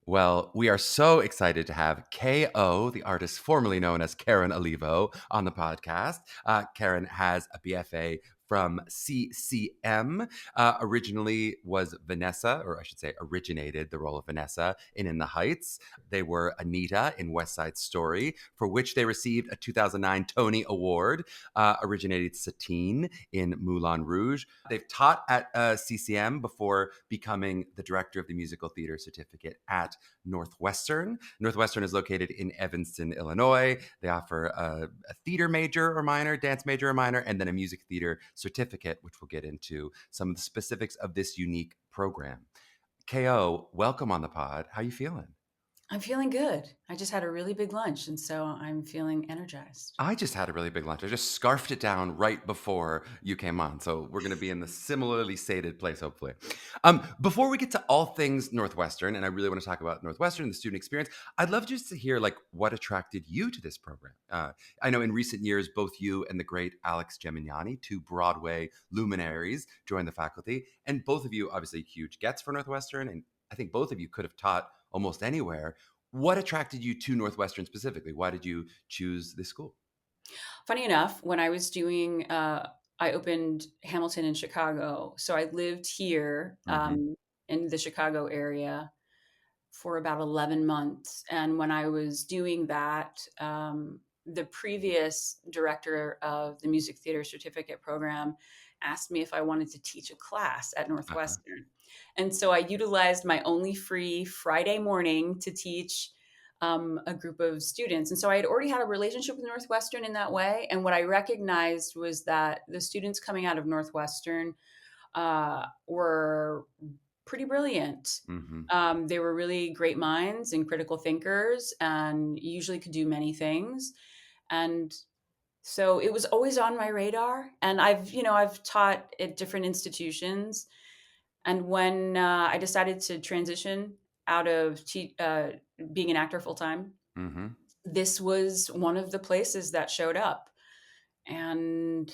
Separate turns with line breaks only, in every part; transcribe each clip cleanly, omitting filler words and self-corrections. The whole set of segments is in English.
Well, we are so excited to have KO, the artist formerly known as Karen Olivo, on the podcast. Karen has a BFA from CCM. Originally was Vanessa, or I should say originated the role of Vanessa in the Heights. They were Anita in West Side Story, for which they received a 2009 Tony Award. Originated Satine in Moulin Rouge. They've taught at CCM before becoming the director of the Musical Theater Certificate at Northwestern. Northwestern is located in Evanston, Illinois. They offer a theater major or minor, dance major or minor, and then a music theater certificate, which we'll get into some of the specifics of this unique program. KO, welcome on the pod. How you feeling?
I'm feeling good. I just had a really big lunch, and so I'm feeling energized.
I just had a really big lunch. I just scarfed it down right before you came on. So we're going to be in the similarly sated place, hopefully. Before we get to all things Northwestern, and I really want to talk about Northwestern, the student experience, I'd love just to hear like what attracted you to this program. I know in recent years, both you and the great Alex Gemignani, two Broadway luminaries, joined the faculty. And both of you, obviously, huge gets for Northwestern. And I think both of you could have taught almost anywhere. What attracted you to Northwestern specifically? Why did you choose this school?
Funny enough, when I was doing, I opened Hamilton in Chicago. So I lived here
Hmm.
in the Chicago area for about 11 months. And when I was doing that, the previous director of the Music Theater Certificate program asked me if I wanted to teach a class at
Uh-huh.
Northwestern. And so I utilized my only free Friday morning to teach a group of students. And so I had already had a relationship with Northwestern in that way. And what I recognized was that the students coming out of Northwestern were pretty brilliant.
Hmm.
They were really great minds and critical thinkers and usually could do many things. And so it was always on my radar. And I've taught at different institutions. And when I decided to transition out of being an actor full time,
Hmm.
this was one of the places that showed up. And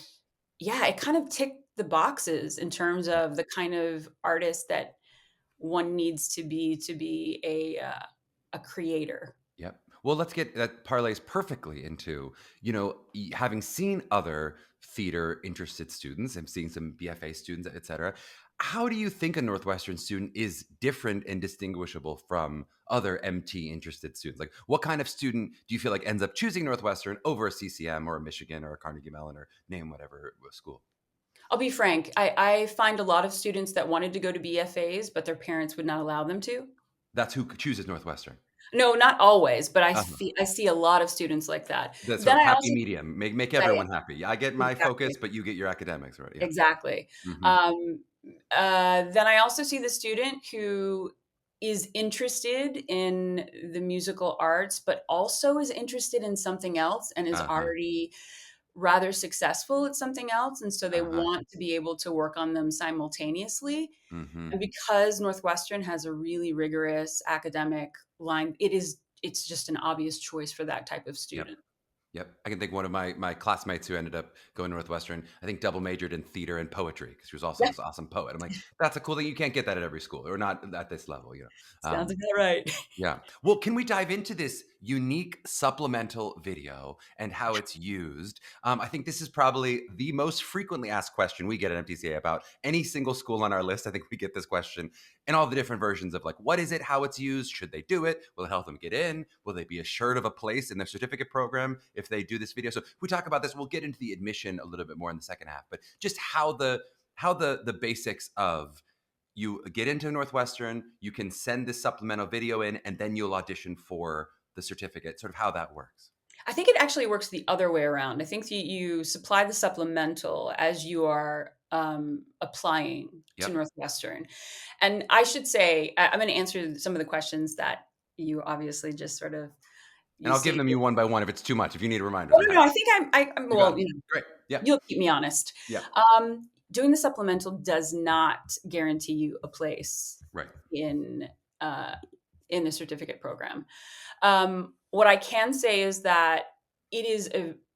yeah, it kind of ticked the boxes in terms
Yep.
of the kind of artist that one needs to be a creator.
Yep. Well, let's get that parlays perfectly into, having seen other theater interested students and seeing some BFA students, et cetera. How do you think a Northwestern student is different and distinguishable from other MT interested students? Like, what kind of student do you feel like ends up choosing Northwestern over a CCM or a Michigan or a Carnegie Mellon or name whatever school?
I'll be frank. I find a lot of students that wanted to go to BFAs, but their parents would not allow them to.
That's who chooses Northwestern.
No, not always, but
Uh-huh.
I see a lot of students like that.
That sort
Then
of
I
happy
also
medium. Make
yeah,
everyone happy. I get my
exactly.
focus, but you get your academics, right? Yeah.
Exactly.
Hmm.
Um, then I also see the student who is interested in the musical arts, but also is interested in something else and is
Uh-huh.
already rather successful at something else. And so they
Uh-huh.
want to be able to work on them simultaneously.
Mhm.
And because Northwestern has a really rigorous academic line, it's just an obvious choice for that type of
Yep.
student.
Yep. I can think one of my classmates who ended up going to Northwestern, I think double majored in theater and poetry because she was also
Yeah,
this awesome poet. I'm like, that's a cool thing. You can't get that at every school or not at this level.
sounds
Um,
about right.
Yeah. Well, can we dive into this unique supplemental video and how it's used? I think this is probably the most frequently asked question we get at MTCA about any single school on our list. I think we get this question and all the different versions of like, what is it? How it's used? Should they do it? Will it help them get in? Will they be assured of a place in their certificate program if they do this video? So if we talk about this, we'll get into the admission a little bit more in the second half, but just how the basics of you get into Northwestern, you can send this supplemental video in, and then you'll audition for the certificate, sort of how that works.
I think it actually works the other way around. I think you supply the supplemental as you are applying to
Yep.
Northwestern. And I should say, I'm going to answer some of the questions that you obviously just sort of
And
you
I'll give them
stated.
you one by one if it's too much. If you need reminders,
Oh
I'm
no,
happy.
no, I think I'm
You got
well,
it. Great. Yeah.
you'll keep me honest.
Yeah.
Doing the supplemental does not guarantee you a place
Right.
in uh, in the certificate program. What I can say is that it is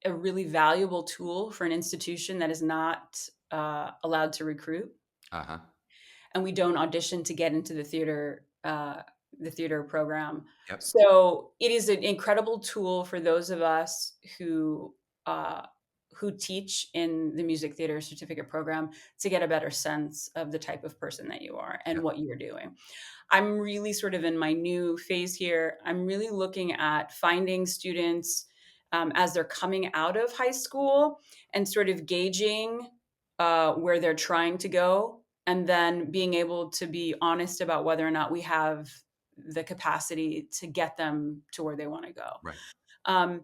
a really valuable tool for an institution that is not allowed to recruit,
Uh huh.
and we don't audition to get into the theater the theater program.
Yep.
So it is an incredible tool for those of us uh, who teach in the music theater certificate program to get a better sense of the type of person that you are and
Yep.
what you're doing. I'm really sort of in my new phase here. I'm really looking at finding students as they're coming out of high school and sort of gauging where they're trying to go, and then being able to be honest about whether or not we have the capacity to get them to where they want to go.
Right.
Um,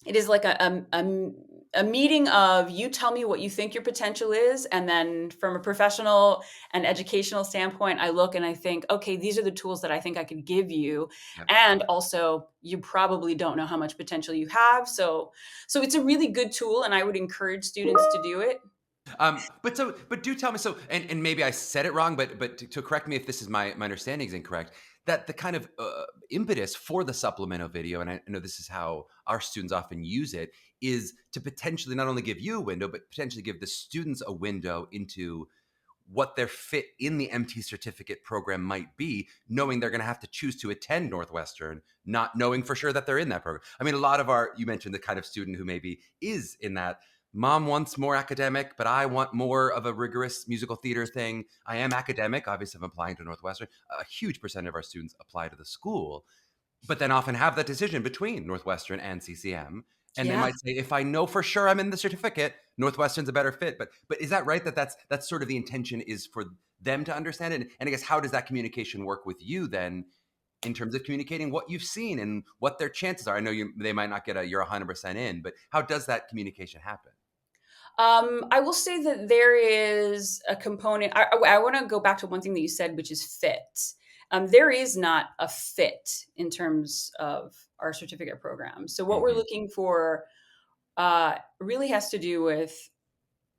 it is like a meeting of, you tell me what you think your potential is, and then from a professional and educational standpoint, I look and I think, okay, these are the tools that I think I could give you,
Yep.
and also you probably don't know how much potential you have. So it's a really good tool, and I would encourage students to do it.
But do tell me, so, and maybe I said it wrong, but to correct me if this is my understanding is incorrect, that the kind of impetus for the supplemental video, and I know this is how our students often use it, is to potentially not only give you a window, but potentially give the students a window into what their fit in the MT certificate program might be, knowing they're going to have to choose to attend Northwestern, not knowing for sure that they're in that program. I mean, a lot of you mentioned the kind of student who maybe is in that, mom wants more academic, but I want more of a rigorous musical theater thing. I am academic. Obviously, I'm applying to Northwestern. A huge percent of our students apply to the school, but then often have that decision between Northwestern and CCM. And they
Yeah.
might say, if I know for sure I'm in the certificate, Northwestern's a better fit. But is that right? That's sort of the intention, is for them to understand it? And I guess, how does that communication work with you then, in terms of communicating what you've seen and what their chances are? I know they might not get you're 100% in, but how does that communication happen?
I will say that there is a component. I want to go back to one thing that you said, which is fit. There is not a fit in terms of our certificate program. So what we're
Mm-hmm.
looking for really has to do with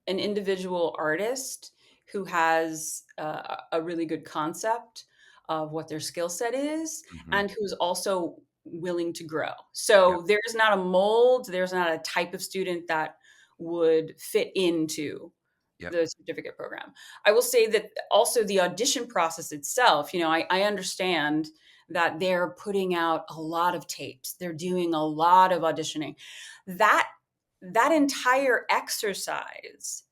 an individual artist who has a really good concept of what their skill set is,
Mm-hmm.
and who's also willing to grow.
Yep.
So there's not a mold, there's not a type of student that would fit into
Yep.
the certificate program. I will say that also the audition process itself, I understand that they're putting out a lot of tapes. They're doing a lot of auditioning. That that entire exercise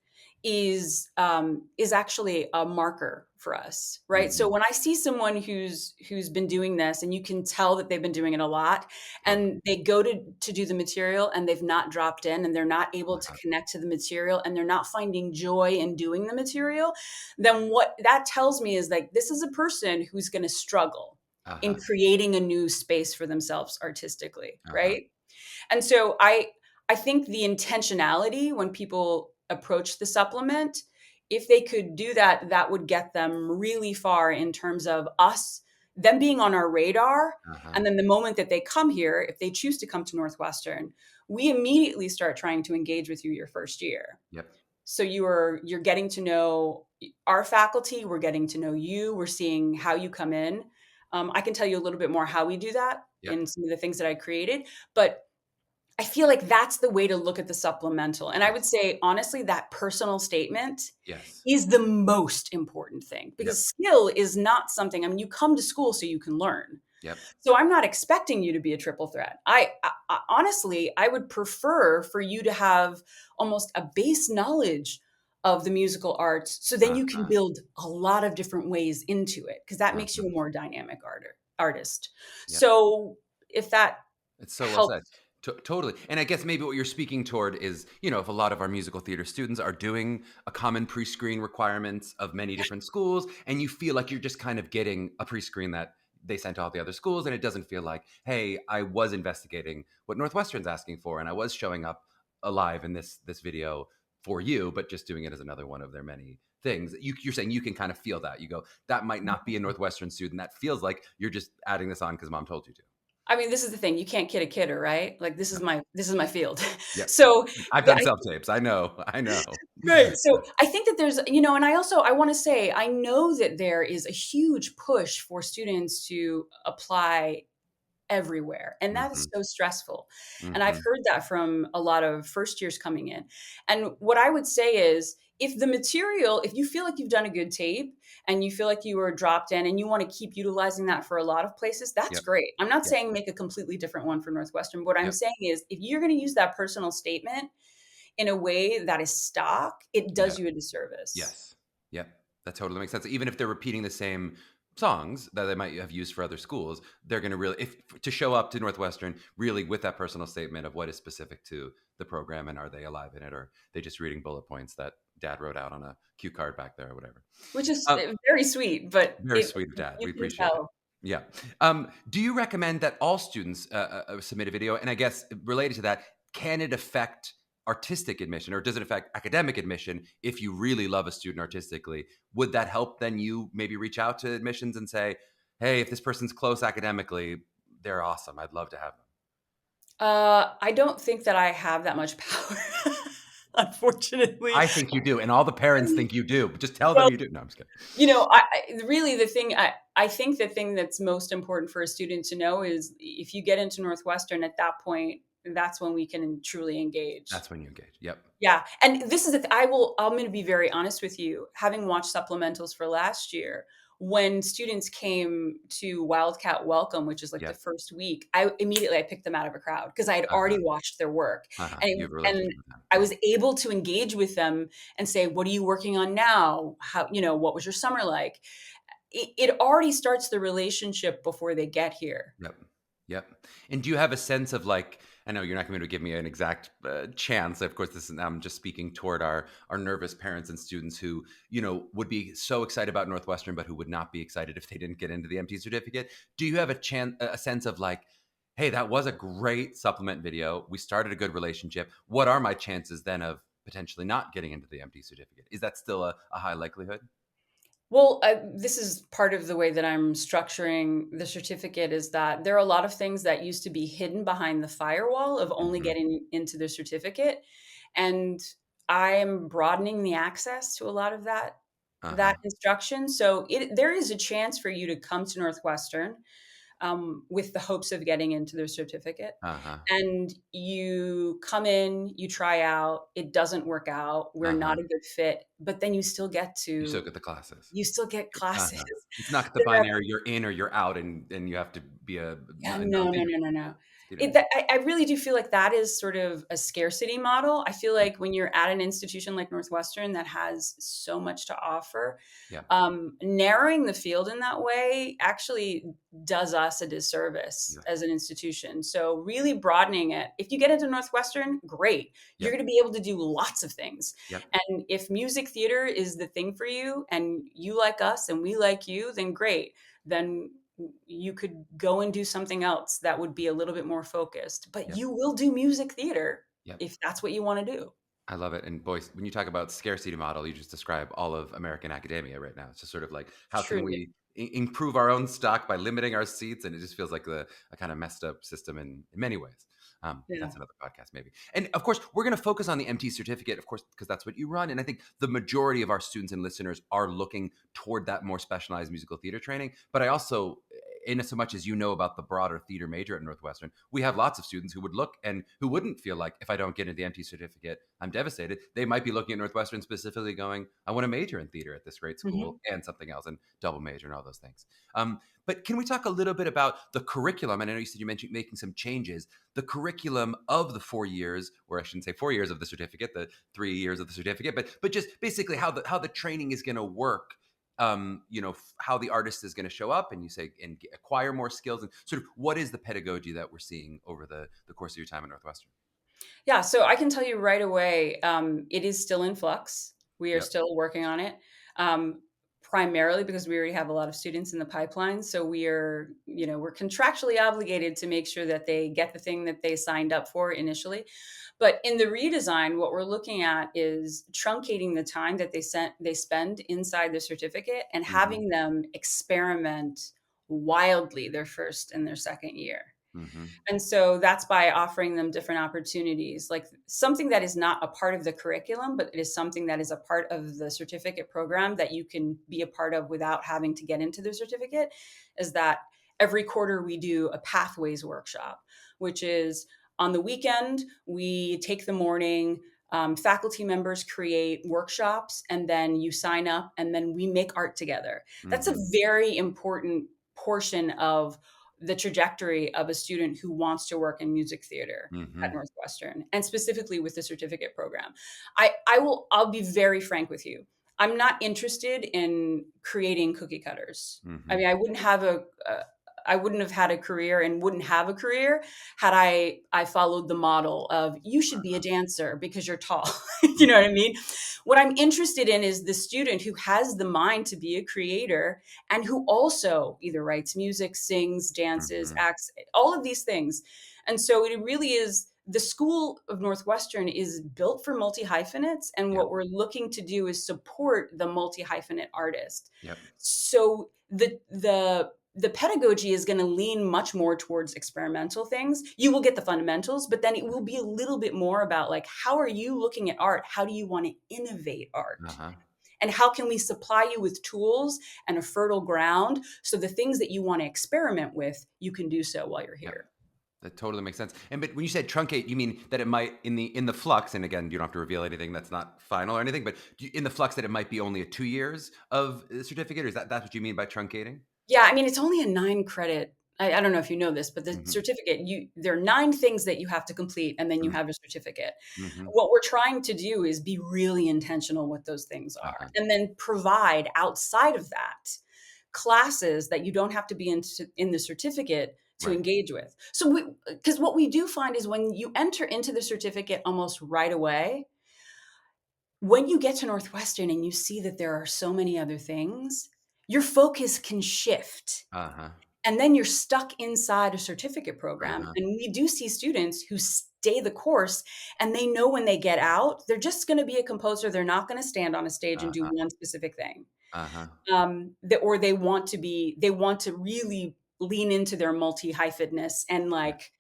is actually a marker for us, right? So
Mm-hmm.
when I see someone who's been doing this, and you can tell that they've been doing it a lot,
Totally.
and they go to do the material and they've not dropped in, and they're not able to
Uh-huh.
connect to the material, and they're not finding joy in doing the material, then what that tells me is, like, this is a person who's going to struggle in
Uh-huh.
creating a new space for themselves artistically,
Uh-huh.
right? And so I think the intentionality when people approach the supplement, if they could do that, that would get them really far in terms of them being on our radar.
Uh-huh.
And then the moment that they come here, if they choose to come to Northwestern, we immediately start trying to engage with you your first year.
Yep.
So you're getting to know our faculty, we're getting to know you, we're seeing how you come in. I can tell you a little bit more how we do that
Yep.
in some of the things that I created, but I feel like that's the way to look at the supplemental. And I would
Yes.
say, honestly, that personal statement
Yes.
is the most important thing,
Yep.
because skill is not something, I mean, you come to school so you can learn.
Yep.
So I'm not expecting you to be a triple threat. I honestly, I would prefer for you to have almost a base knowledge of the musical arts, so then you can
Uh-huh.
build a lot of different ways into it, because that makes you
Uh-huh.
a more dynamic artist.
Yep.
So if that
It's so well said.
helps.
Totally. And I guess maybe what you're speaking toward is, if a lot of our musical theater students are doing a common pre-screen requirements of many different schools, and you feel like you're just kind of getting a pre-screen that they sent to all the other schools, and it doesn't feel like, hey, I was investigating what Northwestern's asking for, and I was showing up alive in this video for you, but just doing it as another one of their many things. You're saying you can kind of feel that. You go, that might not be a Northwestern student. That feels like you're just adding this on because mom told you to.
I mean, this is the thing. You can't kid a kidder, right? Like, this is
Yep.
my field.
Yep.
So
I've
the,
done
I,
self tapes. I know. I know.
right. So I think that there's, and I want to say, I know that there is a huge push for students to apply everywhere. And that is
Mhm.
so stressful. And I've
Mhm.
heard that from a lot of first years coming in. And what I would say is, if the material, if you feel like you've done a good tape and you feel like you were dropped in and you want to keep utilizing that for a lot of places, that's
Yep.
great. I'm not
Yep.
saying make a completely different one for Northwestern. What I'm
Yep.
saying is, if you're going to use that personal statement in a way that is stock, it does
Yep.
you a disservice.
Yes. Yep. That totally makes sense. Even if they're repeating the same songs that they might have used for other schools, they're going to really, if to show up to Northwestern really with that personal statement of what is specific to the program and are they alive in it, or they just reading bullet points that dad wrote out on a cue card back there or whatever.
Which is
Um,
very sweet, but
Very sweet of dad.
you
We
can
appreciate it.
tell.
Yeah. Do you recommend that all students submit a video? And I guess related to that, can it affect artistic admission, or does it affect academic admission if you really love a student artistically? Would that help then you maybe reach out to admissions and say, hey, if this person's close academically, they're awesome. I'd love to have them.
I don't think that I have that much power, unfortunately.
I think you do. And all the parents think you do. But just tell them
Well,
you do. No, I'm just kidding.
really the thing, I think the thing that's most important for a student to know is, if you get into Northwestern at that point, that's when we can truly engage.
That's when you engage. Yep.
Yeah, and this is I'm going to be very honest with you. Having watched supplementals for last year, when students came to Wildcat Welcome, which is like the
Yep.
first week, I picked them out of a crowd because I had already
Uh-huh.
watched their work,
Uh-huh. You
and
have a relationship with them.
I
Yeah.
was able to engage with them and say, "What are you working on now? How, what was your summer like?" It already starts the relationship before they get here.
Yep. Yep. And do you have a sense of like, I know you're not going to give me an exact chance. Of course, this is, I'm just speaking toward our nervous parents and students who, would be so excited about Northwestern, but who would not be excited if they didn't get into the MT certificate. Do you have a sense of like, hey, that was a great supplement video. We started a good relationship. What are my chances then of potentially not getting into the MT certificate? Is that still a high likelihood?
Well, this is part of the way that I'm structuring the certificate, is that there are a lot of things that used to be hidden behind the firewall of only
Hmm.
getting into the certificate. And I am broadening the access to a lot of that
Uh-huh.
instruction. So there is a chance for you to come to Northwestern with the hopes of getting into their certificate.
Uh-huh.
And you come in, you try out, it doesn't work out, we're not
Uh-huh.
a good fit, but then
You still get the classes.
you still get classes.
Uh-huh. It's not the
There are
binary, you're in or you're out, and you have to be a
Yeah, no, no,
non-theater.
no, no, no.
Theater
It
major.
that I really do feel like that is sort of a scarcity model. I feel
Mm,
like when you're at an institution like Northwestern that has so much to offer,
yeah,
narrowing the field in that way actually does us a disservice
yeah,
as an institution. So really broadening it. If you get into Northwestern, great. You're
yep,
going to be able to do lots of things.
yep,
And if music theater is the thing for you and you like us and we like you, then great. Then you could go and do something else that would be a little bit more focused, but
yep,
you will do music theater
yep.
if that's what you want to do.
I love it. And boys, when you talk about scarcity model, you just describe all of American academia right now. It's just sort of like, how can
Truly.
we improve our own stock by limiting our seats? And it just feels like a kind of messed up system in many ways. But
Yeah.
that's another podcast, maybe. And of course, we're going to focus on the MT certificate, of course, because that's what you run. And I think the majority of our students and listeners are looking toward that more specialized musical theater training. But I also, in so much as you know about the broader theater major at Northwestern, we have lots of students who would look and who wouldn't feel like, if I don't get into the MT certificate, I'm devastated. They might be looking at Northwestern specifically going, I want to major in theater at this great school
Mhm.
and something else and double major and all those things. But can we talk a little bit about the curriculum? And I know you said you mentioned making some changes. The curriculum of the 4 years, or I shouldn't say 4 years of the certificate, the 3 years of the certificate, but just basically how the training is going to work. How the artist is going to show up, and you say and acquire more skills, and sort of what is the pedagogy that we're seeing over the course of your time at Northwestern?
Yeah, so I can tell you right away, it is still in flux. We are
Yep.
still working on it, um, primarily because we already have a lot of students in the pipeline. So we're contractually obligated to make sure that they get the thing that they signed up for initially. But in the redesign, what we're looking at is truncating the time that they spend inside the certificate and
Mm-hmm.
having them experiment wildly their first and their second year.
Mm-hmm.
And so that's by offering them different opportunities, like something that is not a part of the curriculum, but it is something that is a part of the certificate program that you can be a part of without having to get into the certificate, is that every quarter we do a pathways workshop, which is on the weekend, we take the morning, faculty members create workshops, and then you sign up, and then we make art together. That's a
Hmm.
very important portion of the trajectory of a student who wants to work in music theater at
Hmm.
Northwestern, and specifically with the certificate program. I'll be very frank with you. I'm not interested in creating cookie cutters. I
Hmm.
mean, I wouldn't have had a career and wouldn't have a career had I followed the model of you should be a dancer because you're tall. You know what I mean? What I'm interested in is the student who has the mind to be a creator and who also either writes music, sings, dances,
Hmm.
acts, all of these things. And so it really is, the School of Northwestern is built for multi-hyphenates. And
Yep.
what we're looking to do is support the multi-hyphenate artist.
Yep.
So the pedagogy is going to lean much more towards experimental things. You will get the fundamentals, but then it will be a little bit more about like, how are you looking at art? How do you want to innovate art?
Uh-huh.
And how can we supply you with tools and a fertile ground so the things that you want to experiment with, you can do so while you're
Yep.
here?
That totally makes sense. And but when you said truncate, you mean that it might in the flux, and again, you don't have to reveal anything that's not final or anything, but in the flux that it might be only a 2 years of certificate, or is that's what you mean by truncating?
Yeah, I mean, it's only a 9 credit. I don't know if you know this, but the
Hmm.
certificate, there are 9 things that you have to complete, and then you have a certificate.
Hmm.
What we're trying to do is be really intentional what those things are,
Uh-huh.
and then provide outside of that classes that you don't have to be in the certificate to
Right.
engage with. So, because what we do find is when you enter into the certificate almost right away, when you get to Northwestern and you see that there are so many other things, your focus can shift.
Uh-huh.
And then you're stuck inside a certificate program.
Uh-huh.
And we do see students who stay the course and they know when they get out, they're just going to be a composer. They're not going to stand on a stage and do
Uh-huh.
one specific thing.
Uh-huh.
Or they want to really lean into their multi-hypheness and
Yeah.
like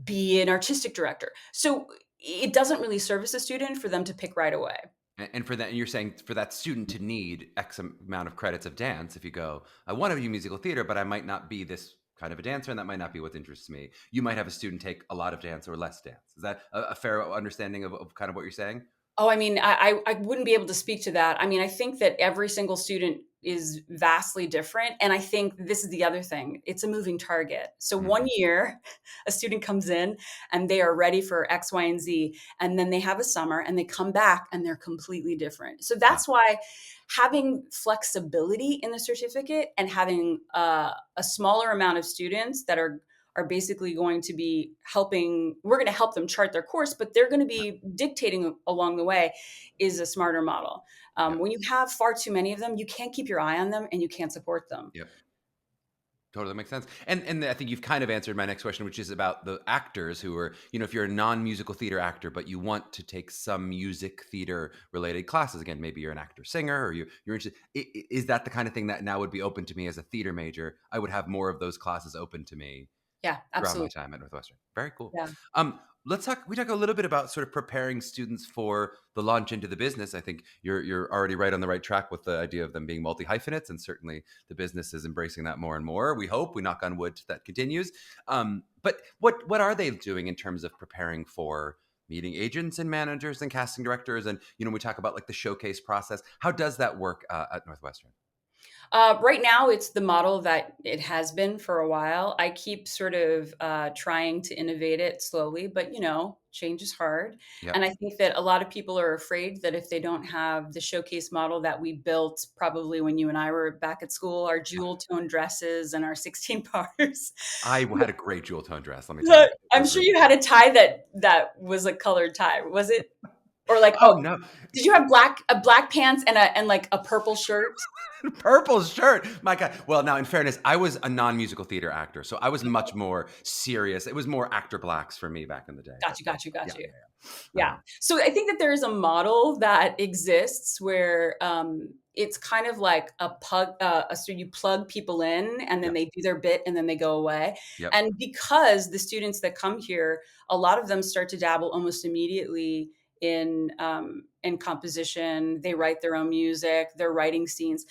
be an artistic director. So it doesn't really service a student for them to pick right away.
And for that, and you're saying for that student to need X amount of credits of dance, if you go, I want to do musical theater, but I might not be this kind of a dancer, and that might not be what interests me. You might have a student take a lot of dance or less dance. Is that a fair understanding of kind of what you're saying?
Oh, I mean, I wouldn't be able to speak to that. I mean, I think that every single student is vastly different. And I think this is the other thing. It's a moving target. So one
Hmm.
year, a student comes in and they are ready for X, Y, and Z. And then they have a summer and they come back and they're completely different. So
Uh,
that's why having flexibility in the certificate and having a smaller amount of students that are basically going to be helping, we're going to help them chart their course, but they're going to be dictating along the way, is a smarter model.
yep.
When you have far too many of them, you can't keep your eye on them and you can't support them.
Yep. Totally makes sense. And I think you've kind of answered my next question, which is about the actors who are, if you're a non-musical theater actor, but you want to take some music theater related classes, again, maybe you're an actor singer or you're interested. Is that the kind of thing that now would be open to me as a theater major? I would have more of those classes open to me
Yeah,
throughout my
absolutely.
time at Northwestern. Very cool.
Yeah.
We talk a little bit about sort of preparing students for the launch into the business. I think you're already right on the right track with the idea of them being multi-hyphenates, and certainly the business is embracing that more and more. We hope, we knock on wood, that continues. But what are they doing in terms of preparing for meeting agents and managers and casting directors? And we talk about like the showcase process. How does that work at Northwestern?
Right now, it's the model that it has been for a while. I keep sort of trying to innovate it slowly, but change is hard.
Yep.
And I think that a lot of people are afraid that if they don't have the showcase model that we built, probably when you and I were back at school, our jewel tone dresses and our 16 bars.
I had a great jewel tone dress. Let me tell you, it
I'm
was
sure
really
you
cool.
had a tie that was a colored tie. Was it? Or like,
Oh
oh,
no,
did you have black pants and like a purple shirt?
purple shirt. My God. Well, now in fairness, I was a non-musical theater actor, so I was much more serious. It was more actor blacks for me back in the day. But
Got
yeah,
you.
yeah,
Yeah. So I think that there is a model that exists where it's kind of like so you plug people in and then
yeah,
they do their bit and then they go away.
yep,
And because the students that come here, a lot of them start to dabble almost immediately in composition. They write their own music. They're writing scenes.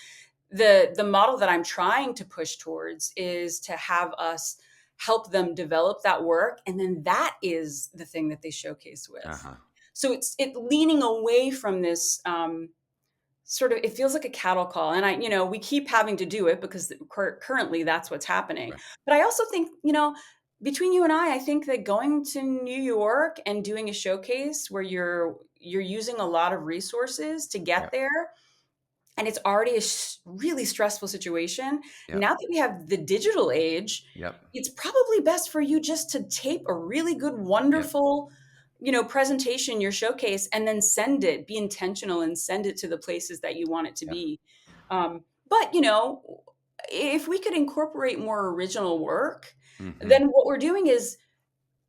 the model that I'm trying to push towards is to have us help them develop that work, and then that is the thing that they showcase with.
Uh-huh.
So it leaning away from this sort of, it feels like a cattle call, and we keep having to do it because currently that's what's happening.
Right.
But I also think, between you and I think that going to New York and doing a showcase where you're using a lot of resources to get
Yep.
there, and it's already a really stressful situation.
Yep.
Now that we have the digital age,
Yep.
it's probably best for you just to tape a really good,
Yep.
wonderful, presentation, your showcase, and then send it. Be intentional and send it to the places that you want it to
Yep.
be. But if we could incorporate more original work,
Mm-hmm.
then what we're doing is,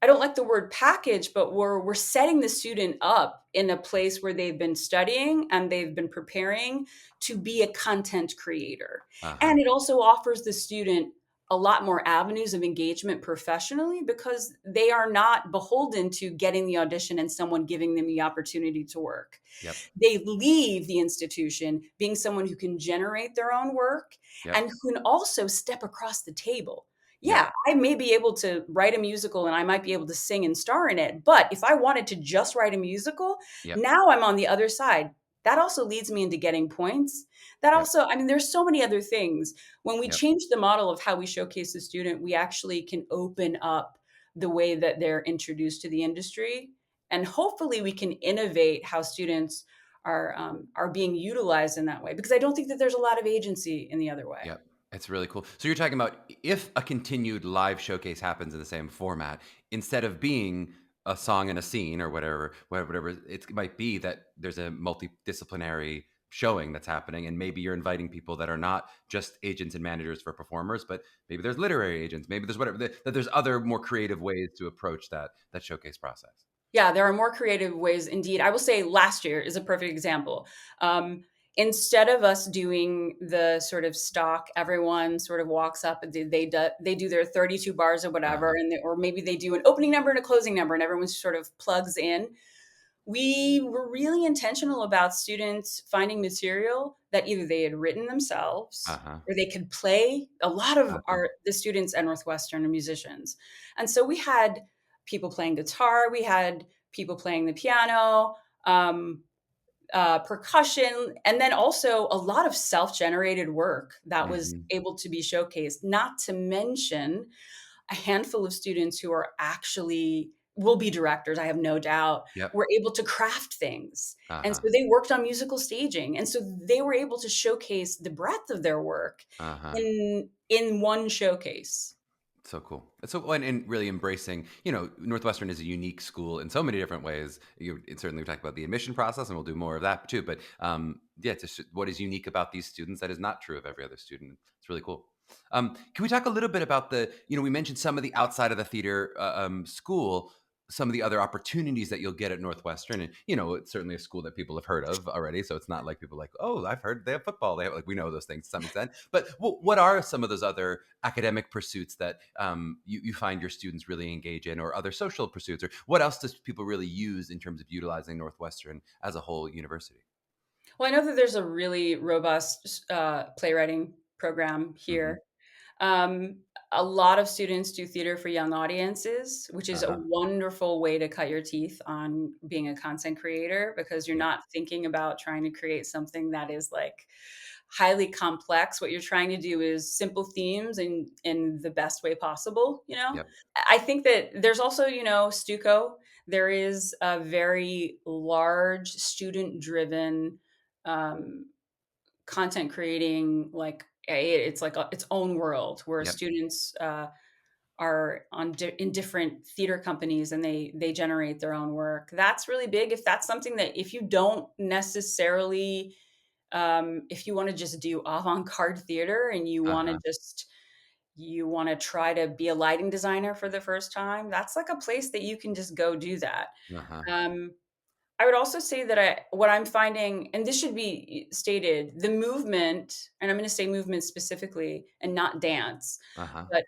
I don't like the word package, but we're setting the student up in a place where they've been studying and they've been preparing to be a content creator.
Uh-huh.
And it also offers the student a lot more avenues of engagement professionally because they are not beholden to getting the audition and someone giving them the opportunity to work.
Yep.
They leave the institution being someone who can generate their own work
Yep.
and who can also step across the table.
Yep.
Yeah, I may be able to write a musical and I might be able to sing and star in it. But if I wanted to just write a musical,
Yep.
now I'm on the other side. That also leads me into getting points. That
Yep.
also, I mean, there's so many other things. When we
Yep.
change the model of how we showcase the student, we actually can open up the way that they're introduced to the industry. And hopefully we can innovate how students are being utilized in that way, because I don't think that there's a lot of agency in the other way.
Yep. It's really cool. So you're talking about if a continued live showcase happens in the same format, instead of being a song and a scene or whatever it might be, that there's a multidisciplinary showing that's happening, and maybe you're inviting people that are not just agents and managers for performers, but maybe there's literary agents, maybe there's whatever, that there's other more creative ways to approach that showcase process.
Yeah, there are more creative ways indeed. I will say last year is a perfect example. Instead of us doing the sort of stock, everyone sort of walks up and they do their 32 bars or whatever,
Uh-huh.
or maybe they do an opening number and a closing number, and everyone sort of plugs in. We were really intentional about students finding material that either they had written themselves
Uh-huh.
or they could play. A lot of
Uh-huh.
the students at Northwestern are musicians. And so we had people playing guitar, we had people playing the piano, um, percussion, and then also a lot of self-generated work that was
Hmm.
able to be showcased, not to mention a handful of students who are actually will be directors, I have no doubt,
Yep.
were able to craft things. And so
Uh-huh.
they worked on musical staging. And so they were able to showcase the breadth of their work
Uh-huh.
in one showcase.
So cool. So and really embracing, Northwestern is a unique school in so many different ways. Certainly we talked about the admission process, and we'll do more of that too. But yeah, just what is unique about these students that is not true of every other student. It's really cool. Can we talk a little bit about we mentioned some of the outside of the theater school, some of the other opportunities that you'll get at Northwestern, and it's certainly a school that people have heard of already. So it's not like people are like, oh, I've heard they have football. They have, like, we know those things to some extent. But what are some of those other academic pursuits that you find your students really engage in, or other social pursuits, or what else does people really use in terms of utilizing Northwestern as a whole university?
Well, I know that there's a really robust playwriting program
Hmm.
here. Um, a lot of students do theater for young audiences, which is a
Uh-huh.
wonderful way to cut your teeth on being a content creator, because you're
Yep.
not thinking about trying to create something that is like highly complex. What you're trying to do is simple themes in the best way possible.
Yep.
I think that there's also, Stuco. There is a very large student driven um, content creating, like it's like its own world where
Yep.
students are in different theater companies and they generate their own work. That's really big. If that's something that, if you don't necessarily if you want to just do avant-garde theater and
Uh-huh.
you want to try to be a lighting designer for the first time, that's like a place that you can just go do that.
Uh-huh.
um, I would also say that what I'm finding, and this should be stated, the movement, and I'm going to say movement specifically and not dance,
Uh-huh.
but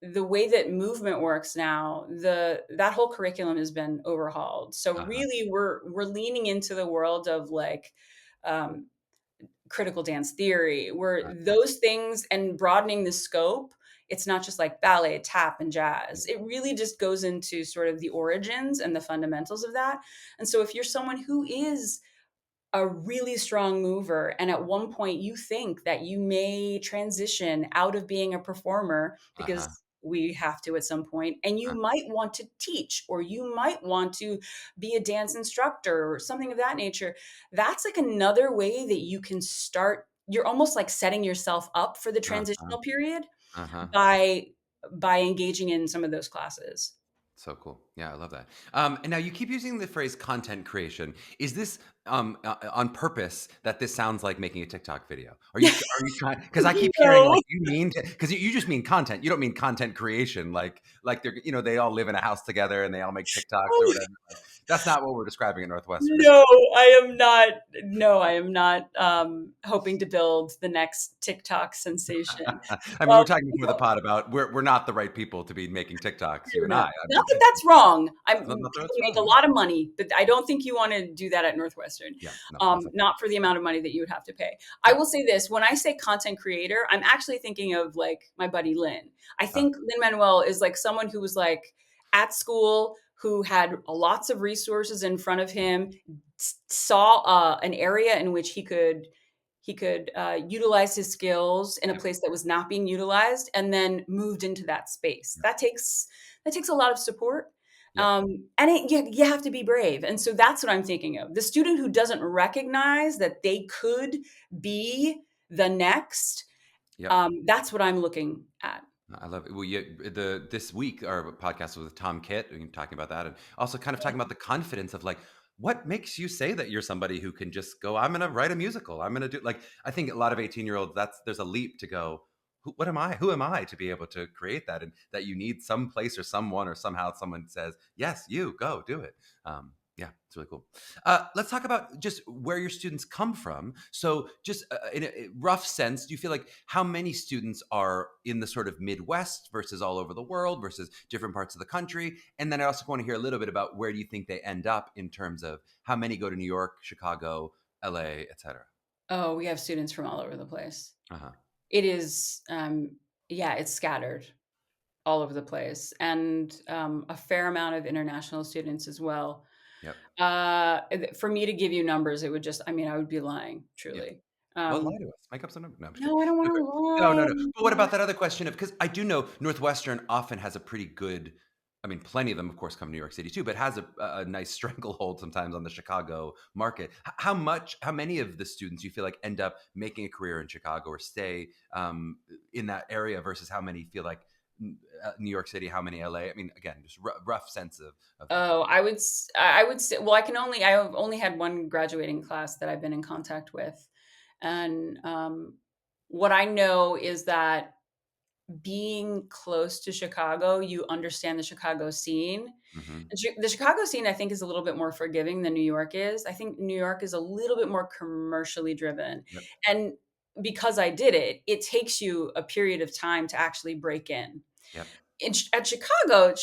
the way that movement works now, that whole curriculum has been overhauled. So
Uh-huh.
really, we're leaning into the world of like um, critical dance theory, where
Uh-huh.
those things and broadening the scope, it's not just like ballet, tap, and
Yeah.
jazz. It really just goes into sort of the origins and the fundamentals of that. And so if you're someone who is a really strong mover, and at one point you think that you may transition out of being a performer
Uh-huh.
because we have to at some point, and you
Uh,
might want to teach, or you might want to be a dance instructor or something of that nature, that's like another way that you can start. You're almost like setting yourself up for the
uh-huh.
transitional period
Uh-huh.
by engaging in some of those classes.
So cool. Yeah, I love that. And now you keep using the phrase content creation. Is this on purpose that this sounds like making a TikTok video? Are you trying? Because I keep hearing like
No.
you mean because you just mean content. You don't mean content creation. Like they're they all live in a house together and they all make TikToks or whatever. Like, that's not what we're describing at Northwestern.
No, I am not. No, I am not hoping to build the next TikTok sensation.
I mean, we're talking before the
No,
pod about we're not the right people to be making TikToks. You
you're
and I.
not.
I
Not
mean,
that that's wrong.
not
I'm
that
People
that's
make
wrong.
a lot of money, but I don't think you want to do that at Northwestern.
Yeah, no, that's
Not for the amount of money that you would have to pay. I
yeah.
will say this: when I say content creator, I'm actually thinking of like my buddy Lynn. I
Uh,
think Lynn Manuel is like someone who was like at school, who had lots of resources in front of him, saw an area in which he could utilize his skills in a
yep,
place that was not being utilized, and then moved into that space.
yep,
That takes a lot of support,
yep,
and you have to be brave. And so that's what I'm thinking of: the student who doesn't recognize that they could be the next.
yep.
That's what I'm looking at.
I love it. Well, this week our podcast was with Tom Kitt, and talking about that, and also kind of talking about the confidence of like, what makes you say that you're somebody who can just go, I'm going to write a musical. I'm going to do like, I think a lot of 18-year-olds, there's a leap to go, what am I? Who am I to be able to create that? And that you need some place or someone or somehow someone says, yes, you go do it. Yeah, it's really cool. Let's talk about just where your students come from. So, just in a rough sense, do you feel like how many students are in the sort of Midwest versus all over the world versus different parts of the country? And then I also want to hear a little bit about where do you think they end up in terms of how many go to New York, Chicago, LA, etc.
Oh, we have students from all over the place.
Uh huh.
It is, yeah, it's scattered all over the place, and a fair amount of international students as well.
Yep.
For me to give you numbers, it would just, I mean, I would be lying,
Yeah.
truly.
Well, lie
Um,
to us. Make up some numbers. No, I'm just kidding.
no, I don't want
Okay. No, no, no. But what
to lie.
about that other question of because I do know Northwestern often has a pretty good. I mean, plenty of them, of course, come to New York City too, but has a nice stranglehold sometimes on the Chicago market. How many of the students you feel like end up making a career in Chicago or stay in that area versus how many feel like New York City, how many LA? I mean, again, just rough sense of that.
Oh, I would say, well, I've only had one graduating class that I've been in contact with. And what I know is that being close to Chicago, you understand the Chicago scene.
Hmm.
And the Chicago scene, I think, is a little bit more forgiving than New York is. I think New York is a little bit more commercially driven.
Yep.
And because I did it, it takes you a period of time to actually break in.
Yep.
At Chicago,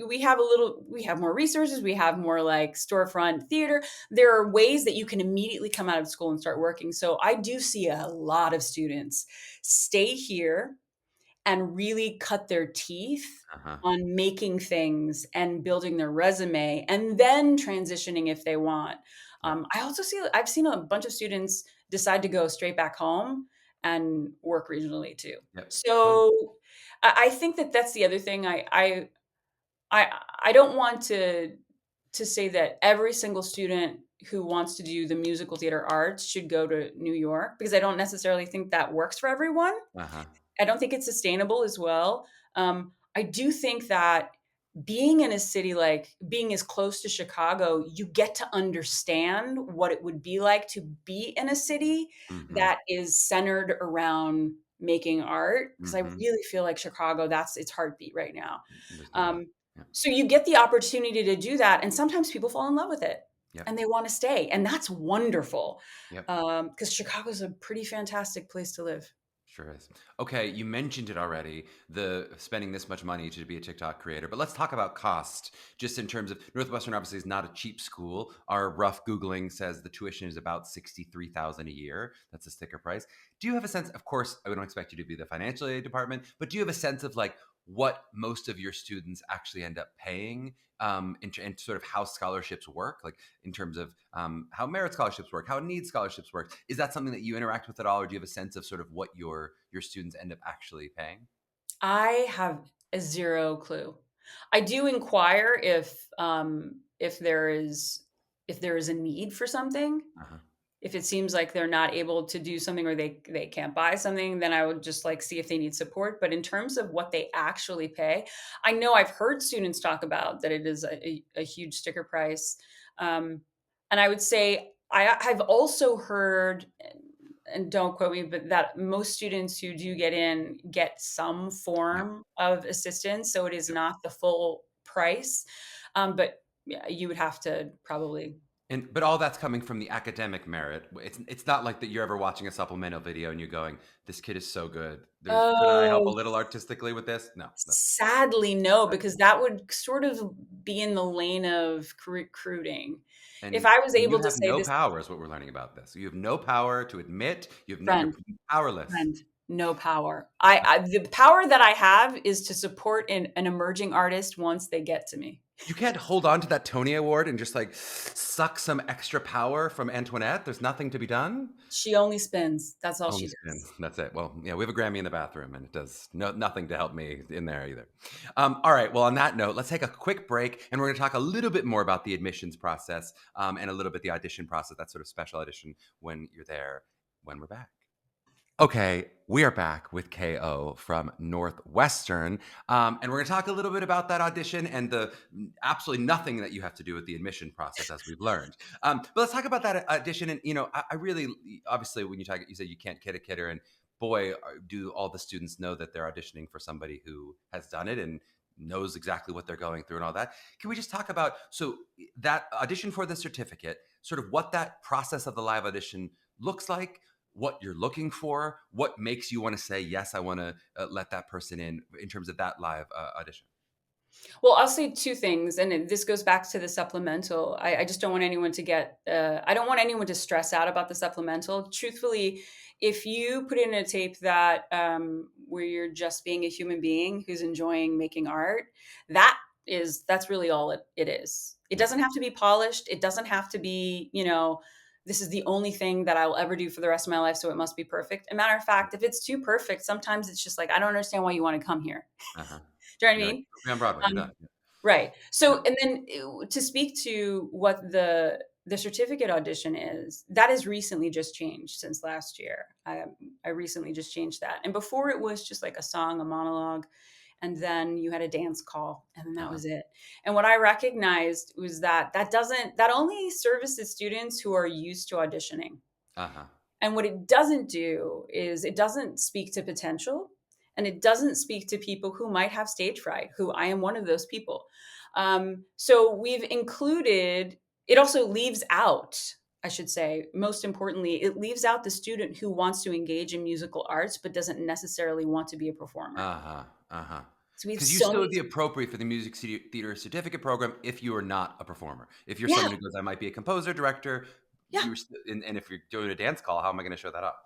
we have more resources. We have more like storefront theater. There are ways that you can immediately come out of school and start working. So I do see a lot of students stay here and really cut their teeth
Uh huh.
on making things and building their resume and then transitioning if they want.
Yep.
I've seen a bunch of students decide to go straight back home and work regionally too.
Yep. Totally.
So I think that that's the other thing. I don't want to say that every single student who wants to do the musical theater arts should go to New York, because I don't necessarily think that works for everyone.
Uh huh.
I don't think it's sustainable as well. I do think that being in a city, like being as close to Chicago, you get to understand what it would be like to be in a city
Hmm.
that is centered around making art. Because I
Hmm.
really feel like Chicago, that's its heartbit right now.
There's no doubt.
Um,
Yep.
so you get the opportunity to do that, and sometimes people fall in love with it
Yep.
and they want to stay, and that's wonderful.
Yep.
Because Chicago's a pretty fantastic place to live.
Sure is. Okay, you mentioned it already, the spending this much money to be a TikTok creator, but let's talk about cost. Just in terms of Northwestern obviously is not a cheap school. Our rough Googling says the tuition is about 63,000 a year. That's a sticker price. Do you have a sense, of course, I don't expect you to be the financial aid department, but do you have a sense of like what most of your students actually end up paying and sort of how scholarships work, like in terms of how merit scholarships work, how need scholarships work? Is that something that you interact with at all, or do you have a sense of sort of what your students end up actually paying?
I have a 0 clue. I do inquire if there is a need for something.
Uh-huh.
If it seems like they're not able to do something or they can't buy something, then I would just like see if they need support. But in terms of what they actually pay, I know I've heard students talk about that it is a huge sticker price. Um, and I would say I've also heard, and don't quote me, but that most students who do get in get some
Yep.
form of assistance. So it is
Yep.
not the full price. But yeah, you would have to probably.
And but all that's coming from the academic merit. It's not like that you're ever watching a supplemental video and you're going, "This kid is so good. There's could I help a
Oh,
little artistically with this?" No, that's
sadly, no, because that would sort of be in the lane of recruiting. If
and
I was
you
able to
have
say
no
this,
power is what we're learning about this. You have no power to admit. You're
friend,
powerless.
friend, no power. I the power that I have is to support an emerging artist once they get to me.
You can't hold on to that Tony Award and just like suck some extra power from Antoinette. There's nothing to be done.
She only spins. That's all
Only
she
spins.
does.
That's it. Well, yeah, we have a Grammy in the bathroom, and it does nothing to help me in there either. All right. Well, on that note, let's take a quick break, and we're going to talk a little bit more about the admissions process and a little bit the audition process, that sort of special audition when you're there. When we're back. Okay, we are back with KO from Northwestern, and we're going to talk a little bit about that audition and the absolutely nothing that you have to do with the admission process, as we've learned. But let's talk about that audition. And I really, obviously, when you say you can't kid a kidder, and boy, do all the students know that they're auditioning for somebody who has done it and knows exactly what they're going through and all that. Can we just talk about that audition for the certificate, sort of what that process of the live audition looks like? What you're looking for, what makes you want to say, yes, I want to let that person in terms of that live audition.
Well, I'll say two things, and this goes back to the supplemental. I just don't want anyone to get. I don't want anyone to stress out about the supplemental. Truthfully, if you put in a tape that where you're just being a human being who's enjoying making art, that's really all it is. It
Yep.
doesn't have to be polished. It doesn't have to be, this is the only thing that I will ever do for the rest of my life, so it must be perfect. A matter of fact, if it's too perfect, sometimes it's just like, I don't understand why you want to come here.
Uh-huh.
Do you know what I
You're like,
mean?
"Okay, on Broadway, you're
Um,
done." Yeah.
Right. So,
Yep.
and then to speak to what the certificate audition is, that has recently just changed since last year. I recently just changed that. And before it was just like a song, a monologue, and then you had a dance call, and then that
Uh-huh.
was it. And what I recognized was that only services students who are used to auditioning.
Uh-huh.
And what it doesn't do is it doesn't speak to potential, and it doesn't speak to people who might have stage fright, who I am one of those people. So we've included, it also leaves out, I should say, most importantly, it leaves out the student who wants to engage in musical arts but doesn't necessarily want to be a performer.
Uh-huh. Uh-huh.
So we have
Because you
so
still
many,
would be appropriate for the theater certificate program if you are not a performer. If you're
yeah,
someone who goes, I might be a composer, director,
yeah,
and if you're doing a dance call, how am I going to show that up?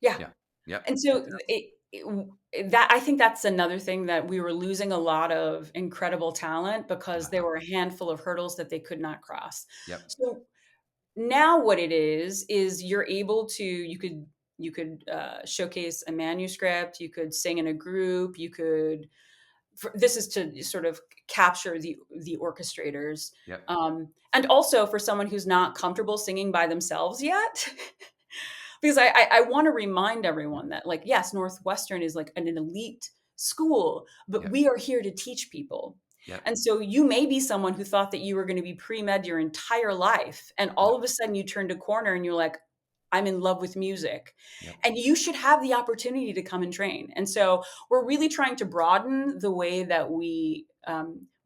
yeah.
Yeah. Yep.
And
Makes
so
sense.
that I think that's another thing that we were losing a lot of incredible talent because there
Uh-huh.
were a handful of hurdles that they could not cross.
Yep.
So now what it is you're able to you could showcase a manuscript, you could sing in a group, you could this is to sort of capture the orchestrators,
Yep.
and also for someone who's not comfortable singing by themselves yet. Because I want to remind everyone that, like, yes, Northwestern is like an elite school, but
Yep.
we are here to teach people.
Yep.
And so you may be someone who thought that you were going to be pre-med your entire life, and all
Yep.
of a sudden you turned a corner and you're like, I'm in love with music.
Yep.
And you should have the opportunity to come and train. And so we're really trying to broaden the way that we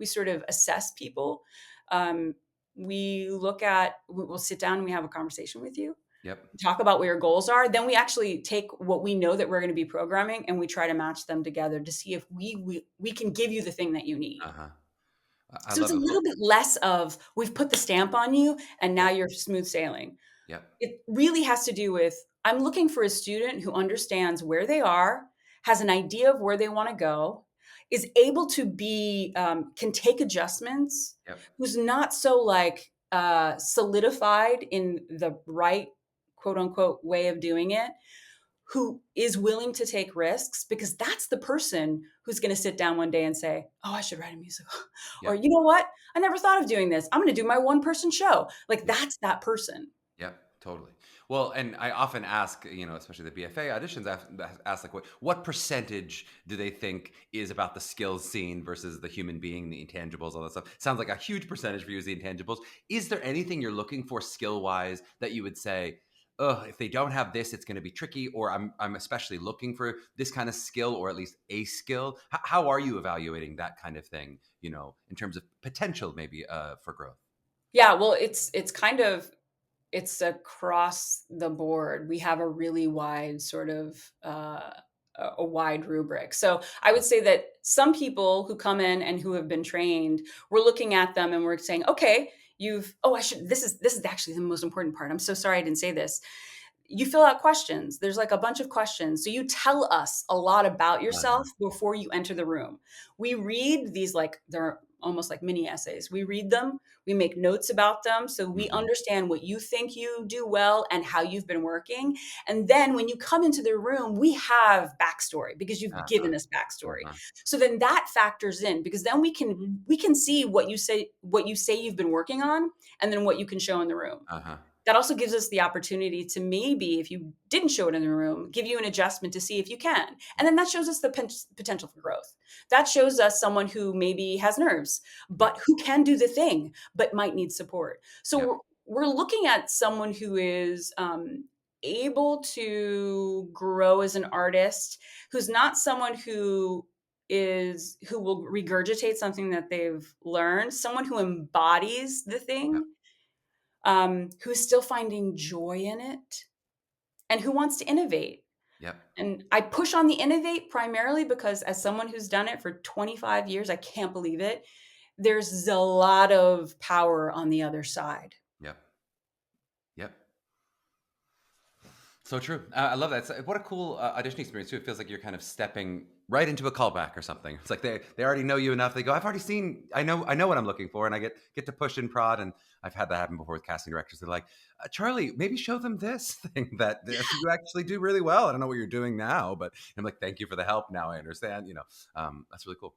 sort of assess people. Um, we'll sit down and we have a conversation with you.
Yep.
talk about what your goals are. Then we actually take what we know that we're going to be programming and we try to match them together to see if we can give you the thing that you need.
Uh-huh. I
So it's
love
a
it.
little
Well,
bit less of we've put the stamp on you and now
yep.
you're smooth sailing.
Yep.
It really has to do with I'm looking for a student who understands where they are, has an idea of where they want to go, is able to be can take adjustments,
Yep.
who's not so like solidified in the right quote unquote way of doing it, who is willing to take risks, because that's the person who's going to sit down one day and say, oh, I should write a musical. Or,
Yep.
you know what? I never thought of doing this. I'm going to do my one person show. Like
Yep.
that's that person.
Yep, totally. Well, and I often ask, especially the BFA auditions, ask like, what percentage do they think is about the skills seen versus the human being, the intangibles, all that stuff? Sounds like a huge percentage for you is the intangibles. Is there anything you're looking for skill wise that you would say, oh, if they don't have this, it's going to be tricky, or I'm especially looking for this kind of skill, or at least a skill? How are you evaluating that kind of thing? In terms of potential, maybe for growth.
Yeah, well, it's kind of it's across the board. We have a really wide sort of a wide rubric. So I would say that some people who come in and who have been trained, we're looking at them and we're saying, okay, I should, this is actually the most important part. I'm so sorry I didn't say this. You fill out questions. There's like a bunch of questions. So you tell us a lot about yourself
Uh-huh.
before you enter the room. We read these, like they're almost like mini essays. We read them, we make notes about them so we
Hmm.
understand what you think you do well and how you've been working. And then when you come into the room, we have backstory because you've
Uh-huh.
given us backstory.
Uh-huh.
So then that factors in, because then we can see what you say you've been working on, and then what you can show in the room.
Uh-huh.
That also gives us the opportunity to, maybe if you didn't show it in the room, give you an adjustment to see if you can. And then that shows us the potential for growth. That shows us someone who maybe has nerves,
Yep.
but who can do the thing, but might need support. So
Yep.
we're looking at someone who is able to grow as an artist, who's not someone who will regurgitate something that they've learned, someone who embodies the
Yep.
thing, who's still finding joy in it, and who wants to innovate.
Yep.
And I push on the innovate primarily because, as someone who's done it for 25 years, I can't believe it. There's a lot of power on the other side.
Yep. Yep. So true. I love that. What a cool audition experience too. It feels like you're kind of stepping right into a callback or something. It's like they already know you enough. They go, I've already seen. I know what I'm looking for, and I get to push and prod. And I've had that happen before with casting directors. They're like, Charlie, maybe show them this thing that you actually do really well. I don't know what you're doing now, but I'm like, thank you for the help. Now I understand. That's really cool.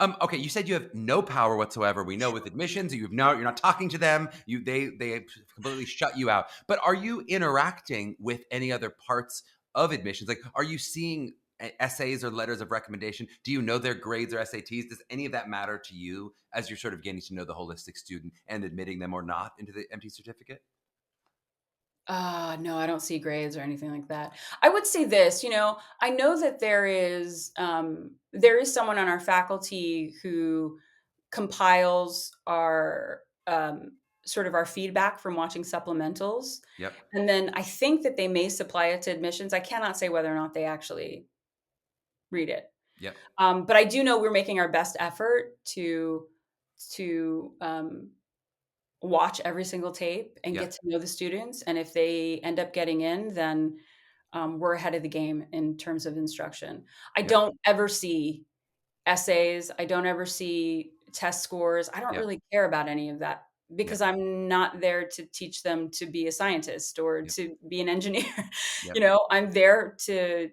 Okay, you said you have no power whatsoever. We know with admissions, you're not talking to them. They completely shut you out. But are you interacting with any other parts of admissions? Like, are you seeing essays or letters of recommendation? Do you know their grades or SATs? Does any of that matter to you as you're sort of getting to know the holistic student and admitting them or not into the MT certificate?
No, I don't see grades or anything like that. I would say this, I know that there is someone on our faculty who compiles our sort of our feedback from watching supplementals.
Yep.
And then I think that they may supply it to admissions. I cannot say whether or not they actually read it.
Yep.
But I do know we're making our best effort to watch every single tape and get
Yep.
to know the students. And if they end up getting in, then we're ahead of the game in terms of instruction. I
Yep.
don't ever see essays. I don't ever see test scores. I don't
Yep.
really care about any of that
Yep.
because I'm not there to teach them to be a scientist or
Yep.
to be an engineer.
Yep.
I'm there to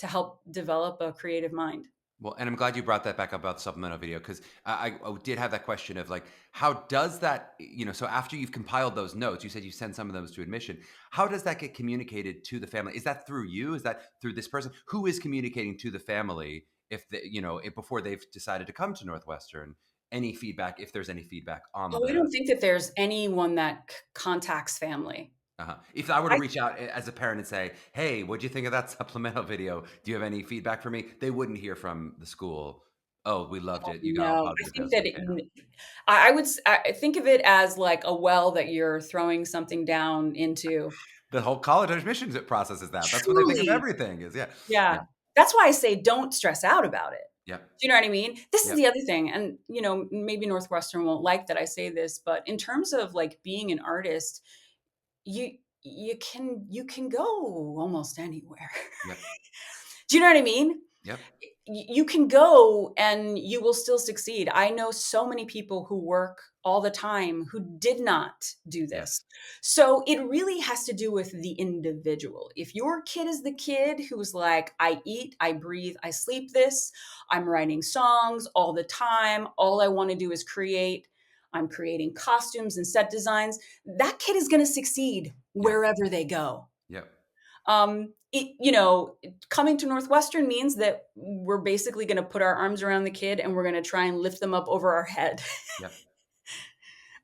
help develop a creative mind.
Well, and I'm glad you brought that back up about the supplemental video because I did have that question of like, how does that, so after you've compiled those notes, you said you send some of those to admission. How does that get communicated to the family? Is that through you? Is that through this person? Who is communicating to the family if before they've decided to come to Northwestern? Any feedback, if there's any feedback on
Oh, I
the
don't think that there's anyone that contacts family.
If I were to
I
reach out as a parent and say, "Hey, what'd you think of that supplemental video? Do you have any feedback for me?" They wouldn't hear from the school. "Oh, we loved it. You got all
No, I
positive
think
notes."
that
Okay.
I would I think of it as like a well that you're throwing something down into.
The whole college admissions process is that. That's what they think of
Truly.
everything is. Yeah.
Yeah.
Yeah.
That's why I say don't stress out about it.
Yep.
Do you know what I mean? This is
Yep.
the other thing. And, maybe Northwestern won't like that I say this, but in terms of like being an artist, you you can go almost anywhere.
Yep.
Do you know what I mean?
Yep.
You can go and you will still succeed. I know so many people who work all the time who did not do
Yes.
this. So it really has to do with the individual. If your kid is the kid who's like, I eat, I breathe, I sleep this, I'm writing songs all the time, all I want to do is create, I'm creating costumes and set designs, that kid is going to succeed
Yep.
wherever they go.
Yep.
Coming to Northwestern means that we're basically going to put our arms around the kid and we're going to try and lift them up over our head.
Yep.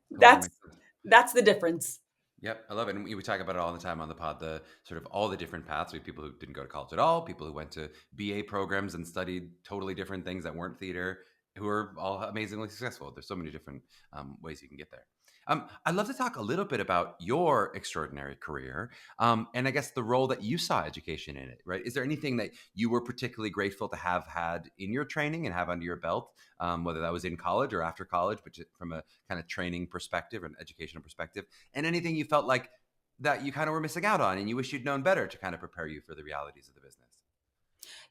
Totally
that's
makes sense.
that's the difference.
Yep, I love it. And we talk about it all the time on the pod, the sort of all the different paths. We have people who didn't go to college at all, people who went to BA programs and studied totally different things that weren't theater, who are all amazingly successful. There's so many different ways you can get there. I'd love to talk a little bit about your extraordinary career, and I guess the role that you saw education in it, right? Is there anything that you were particularly grateful to have had in your training and have under your belt, whether that was in college or after college, but just from a kind of training perspective or an educational perspective, and anything you felt like that you kind of were missing out on and you wish you'd known better to kind of prepare you for the realities of the business?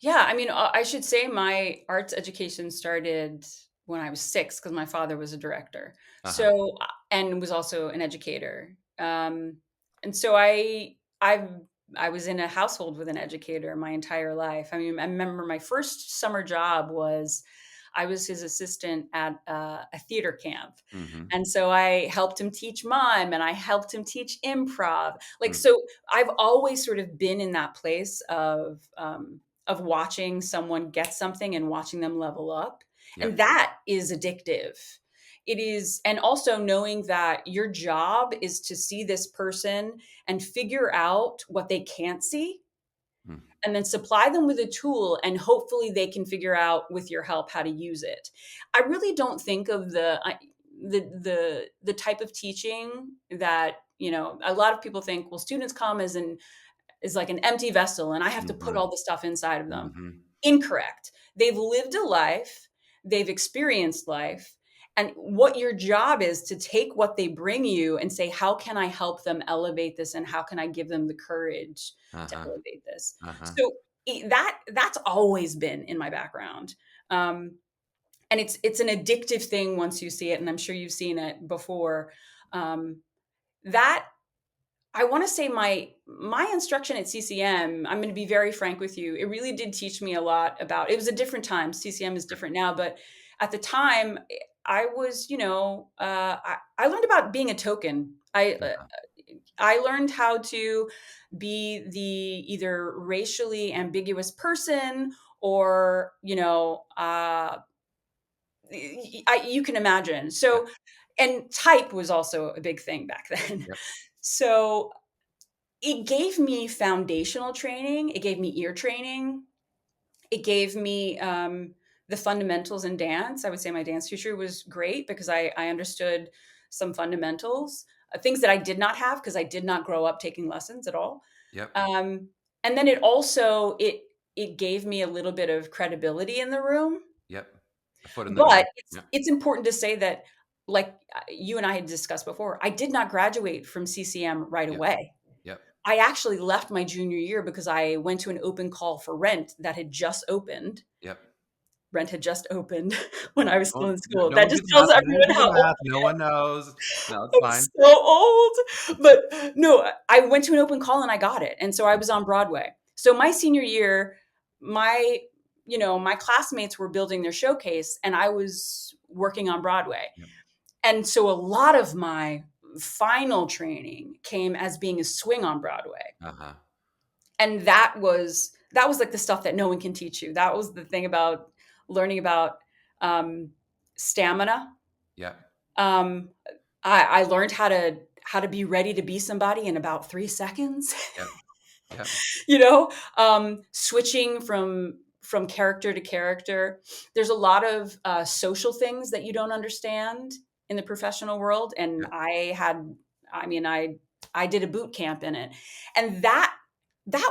Yeah, I mean, I should say my arts education started when I was 6 because my father was a director.
Uh-huh.
So, and was also an educator. And so I was in a household with an educator my entire life. I mean, I remember my first summer job was I was his assistant at a theater camp.
Mm-hmm.
And so I helped him teach mime and I helped him teach improv. Like,
Mm.
so I've always sort of been in that place of watching someone get something and watching them level up. And
Yep.
that is addictive. It is, and also knowing that your job is to see this person and figure out what they can't see
Mm.
and then supply them with a tool and hopefully they can figure out with your help how to use it. I really don't think of the type of teaching that, a lot of people think, well, students come is like an empty vessel and I have to put
Mm-hmm.
all the stuff inside of them.
Mm-hmm.
Incorrect. They've lived a life, they've experienced life, and what your job is to take what they bring you and say, how can I help them elevate this and how can I give them the courage to
Uh-huh.
elevate this?
Uh-huh.
So that's always been in my background. And it's an addictive thing once you see it, and I'm sure you've seen it before. That I want to say my instruction at CCM, I'm going to be very frank with you. It really did teach me a lot about, it was a different time. CCM is different now, but at the time I was, I learned about being a token.
Uh-huh.
I learned how to be the either racially ambiguous person or, you can imagine.
Yep.
So, and type was also a big thing back then.
Yep.
So it gave me foundational training. It gave me ear training. It gave me the fundamentals in dance. I would say my dance teacher was great because I understood some fundamentals, things that I did not have because I did not grow up taking lessons at all.
Yep.
Um, and then it gave me a little bit of credibility in the room.
Yep. A foot in the door.
But it's
Yep.
it's important to say that, like you and I had discussed before, I did not graduate from CCM right
Yep.
away.
Yep.
I actually left my junior year because I went to an open call for Rent that had just opened.
Yep.
Rent had just opened when
Yep.
I was still
Well,
in
no,
school.
no
That
one do
just
the
tells
math. We don't
everyone
do the
how old
math. No one knows. No, it's
I'm
fine.
so old. But no, I went to an open call and I got it. And so I was on Broadway. So my senior year, my my classmates were building their showcase and I was working on Broadway.
Yep.
And so a lot of my final training came as being a swing on Broadway.
Uh-huh.
And that was like the stuff that no one can teach you. That was the thing about learning about stamina.
Yep.
Um, I learned how to be ready to be somebody in about 3 seconds.
Yep. Yep.
Switching from character to character. There's a lot of social things that you don't understand in the professional world, and
Yep.
I I did a boot camp in it. And that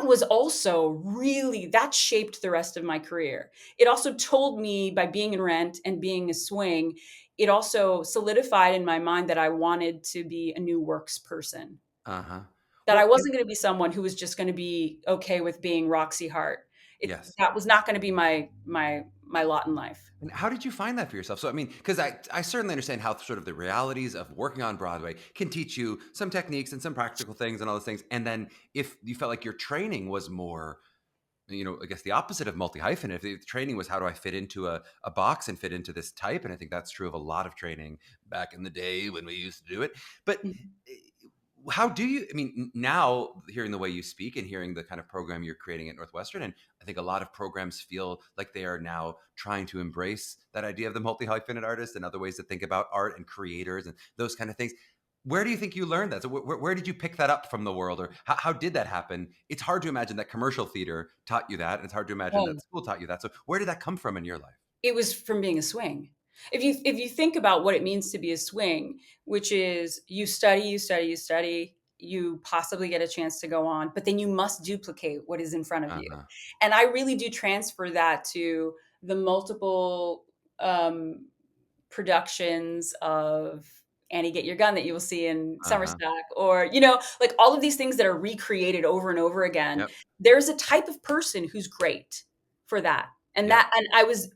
was also really, that shaped the rest of my career. It also told me, by being in Rent and being a swing, it also solidified in my mind that I wanted to be a new works person,
Uh-huh.
that I
Well,
wasn't going to be someone who was just going to be okay with being Roxy Hart.
yes.
That was not going to be my lot in life.
And how did you find that for yourself? So, I mean, because I certainly understand how sort of the realities of working on Broadway can teach you some techniques and some practical things and all those things. And then if you felt like your training was more, I guess the opposite of multi-hyphen, if the training was how do I fit into a box and fit into this type, and I think that's true of a lot of training back in the day when we used to do it. But eh, how do you, I mean, now hearing the way you speak and hearing the kind of program you're creating at Northwestern, and I think a lot of programs feel like they are now trying to embrace that idea of the multi-hyphenate artist and other ways to think about art and creators and those kind of things. Where do you think you learned that? So where did you pick that up from the world, or how did that happen? It's hard to imagine that commercial theater taught you that, and it's hard to imagine that school taught you that. So where did that come from in your life?
It was from being a swing. If you think about what it means to be a swing, which is you study, you study, you study, you possibly get a chance to go on, but then you must duplicate what is in front of you.
Uh-huh.
And I really do transfer that to the multiple um, productions of Annie Get Your Gun that you will see in Summer
Uh-huh.
Stock, or, like all of these things that are recreated over and over again.
Yep.
There's a type of person who's great for that. And
Yep.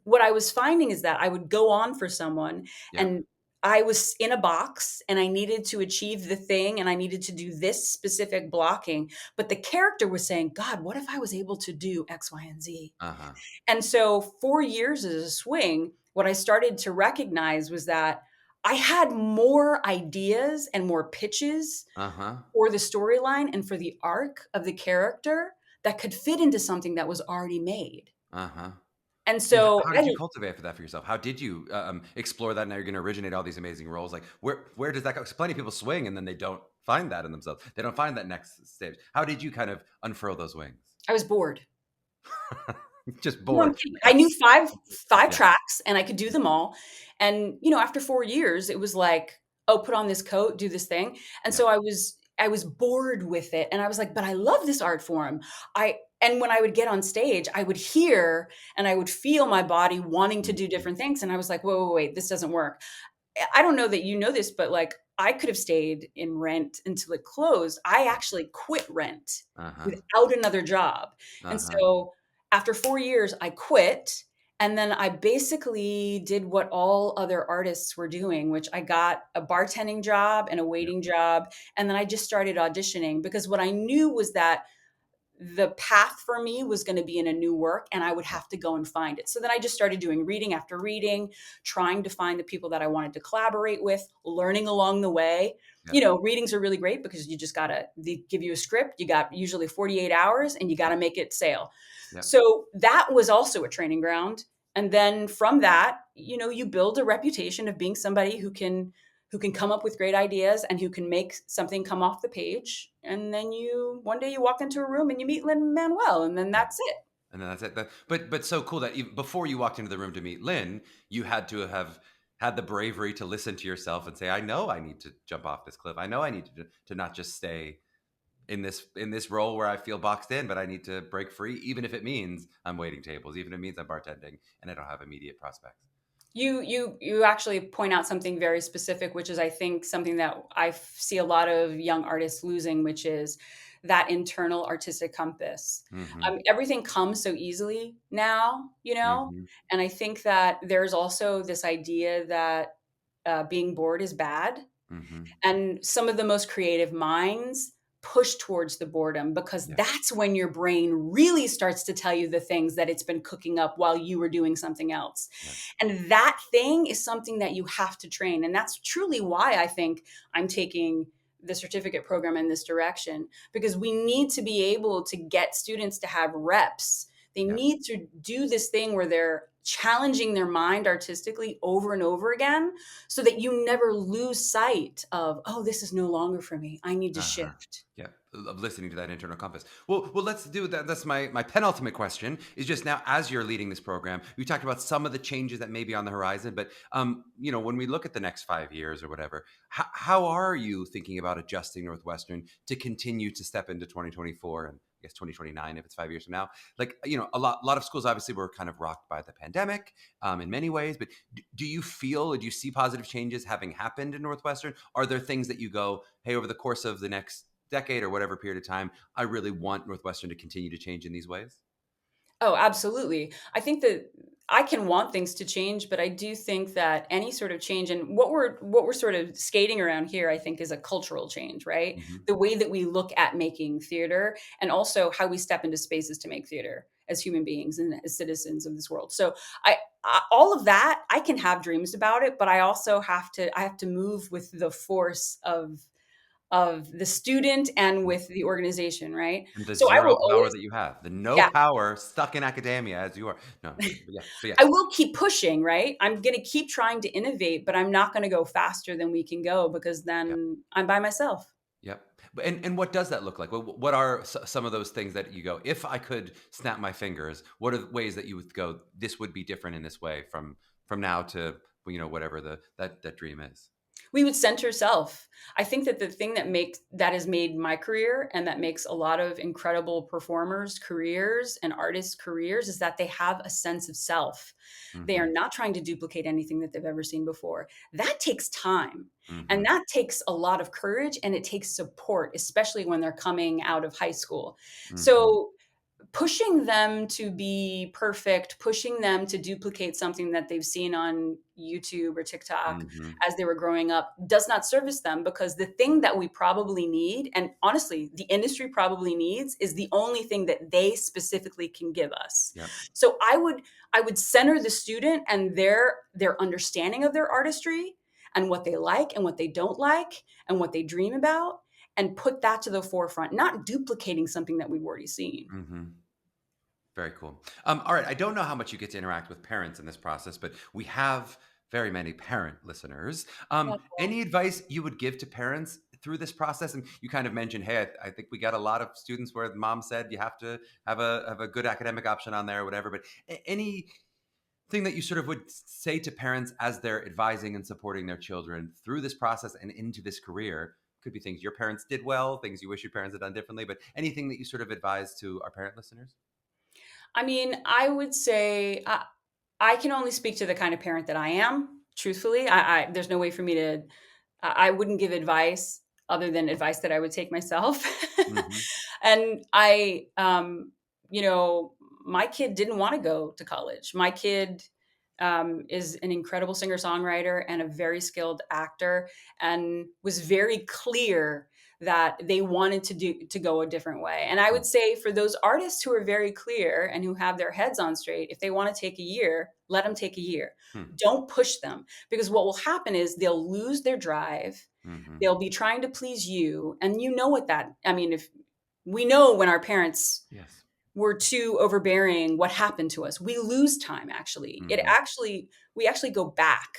what I was finding is that I would go on for someone,
Yep.
and I was in a box and I needed to achieve the thing and I needed to do this specific blocking. But the character was saying, God, what if I was able to do X, Y, and Z?
Uh-huh.
And so 4 years as a swing, what I started to recognize was that I had more ideas and more pitches
Uh-huh.
for the storyline and for the arc of the character that could fit into something that was already made.
Uh-huh.
And
And
so
how did you cultivate for that for yourself? How did you explore that? Now you're going to originate all these amazing roles. Like where does that go? 'Cause plenty of people swing and then they don't find that in themselves. They don't find that next stage. How did you kind of unfurl those wings?
I was bored.
Just
No, I'm
bored.
kidding. I knew five
Yeah.
tracks and I could do them all. And, after 4 years, it was like, "Oh, put on this coat, do this thing." And
Yeah.
so I was bored with it, and I was like, "But I love this art form." And when I would get on stage, I would hear and I would feel my body wanting to do
Mhm.
different things, and I was like, "Whoa, wait, wait, this doesn't work." I don't know that you know this, but, like, I could have stayed in Rent until it closed. I actually quit Rent
Uh-huh.
without another job. And
Uh-huh.
so after 4 years, I quit, and then I basically did what all other artists were doing, which I got a bartending job and a
Yep.
waiting job, and then I just started auditioning because what I knew was that the path for me was going to be in a new work and I would
Yep.
have to go and find it. So then I just started doing reading after reading, trying to find the people that I wanted to collaborate with, learning along the way.
Yep.
Readings are really great because you just got to, they give you a script, you got usually 48 hours and you got to make it sail.
Yep.
So that was also a training ground. And then from that, you build a reputation of being somebody who can come up with great ideas and who can make something come off the page. And then one day you walk into a room and you meet Lin-Manuel, and then
Yep.
that's it.
And then that's it. But so cool that before you walked into the room to meet Lynn, you had to have had the bravery to listen to yourself and say, I know I need to jump off this cliff. I know I need to not just stay in this role where I feel boxed in, but I need to break free, even if it means I'm waiting tables, even if it means I'm bartending and I don't have immediate prospects.
You actually point out something very specific, which is I think something that I see a lot of young artists losing, which is that internal artistic compass.
Mm-hmm.
Everything comes so easily now,
Mm-hmm.
and I think that there's also this idea that being bored is bad.
Mm-hmm.
And some of the most creative minds push towards the boredom because
Yeah.
that's when your brain really starts to tell you the things that it's been cooking up while you were doing something else.
Yeah.
And that thing is something that you have to train. And that's truly why I think I'm taking the certificate program in this direction, because we need to be able to get students to have reps. They
Yeah.
need to do this thing where they're challenging their mind artistically over and over again so that you never lose sight of, oh, this is no longer for me. I need to
Uh-huh.
shift.
Yeah, of listening to that internal compass. Well, let's do that. That's my penultimate question. Is just now, as you're leading this program, you talked about some of the changes that may be on the horizon. But when we look at the next 5 years or whatever, how are you thinking about adjusting Northwestern to continue to step into 2024 and I guess 2029 if it's 5 years from now? Like, a lot of schools obviously were kind of rocked by the pandemic in many ways. But do you feel, or do you see positive changes having happened in Northwestern? Are there things that you go, hey, over the course of the next decade or whatever period of time, I really want Northwestern to continue to change in these ways?
Oh, absolutely. I think that I can want things to change, but I do think that any sort of change, and what we're sort of skating around here, I think, is a cultural change, right?
Hmm.
The way that we look at making theater, and also how we step into spaces to make theater as human beings and as citizens of this world. So all of that, I can have dreams about it, but I also have to move with the force of the student and with the organization, right?
And the
So I
zero
will
power
always,
that you have, the no
yeah,
power stuck in academia as you are. No, I'm kidding. But yeah, so
I
yes.
will keep pushing, right? I'm going to keep trying to innovate, but I'm not going to go faster than we can go because
Yep.
then I'm by myself.
Yep. And what does that look like? What are some of those things that you go, if I could snap my fingers, what are the ways that you would go, this would be different in this way from now to whatever that dream is?
We would center self. I think that the thing that has made my career and that makes a lot of incredible performers careers and artists careers is that they have a sense of self. They
Hmm.
are not trying to duplicate anything that they've ever seen before. That takes time. And
Hmm.
that takes a lot of courage and it takes support, especially when they're coming out of high school.
Hmm.
So pushing them to be perfect, pushing them to duplicate something that they've seen on YouTube or TikTok
Hmm.
as they were growing up does not service them, because the thing that we probably need, and honestly, the industry probably needs, is the only thing that they specifically can give us.
Yep.
So I would center the student and their understanding of their artistry and what they like and what they don't like and what they dream about, and put that to the forefront, not duplicating something that we've already seen.
Hmm. Very cool. All right. I don't know how much you get to interact with parents in this process, but we have very many parent listeners. Any advice you would give to parents through this process? And you kind of mentioned, hey, I think we got a lot of students where mom said you have to have a good academic option on there or whatever. But anything that you sort of would say to parents as they're advising and supporting their children through this process and into this career? Could be things your parents did well, things you wish your parents had done differently, but anything that you sort of advise to our parent listeners?
I mean, I would say I can only speak to the kind of parent that I am. Truthfully, there's no way for me to. I wouldn't give advice other than advice that I would take myself.
Hmm.
And you know, my kid didn't want to go to college. My kid is an incredible singer songwriter and a very skilled actor, and was very clear that they wanted to go a different way. And I would say for those artists who are very clear and who have their heads on straight, if they want to take a year, let them take a year.
Hmm.
Don't push them, because what will happen is they'll lose their drive.
Hmm.
They'll be trying to please you, and you know what that, I mean, if we know when our parents
Yes.
were too overbearing, what happened to us? We lose time.
Hmm.
We actually go back.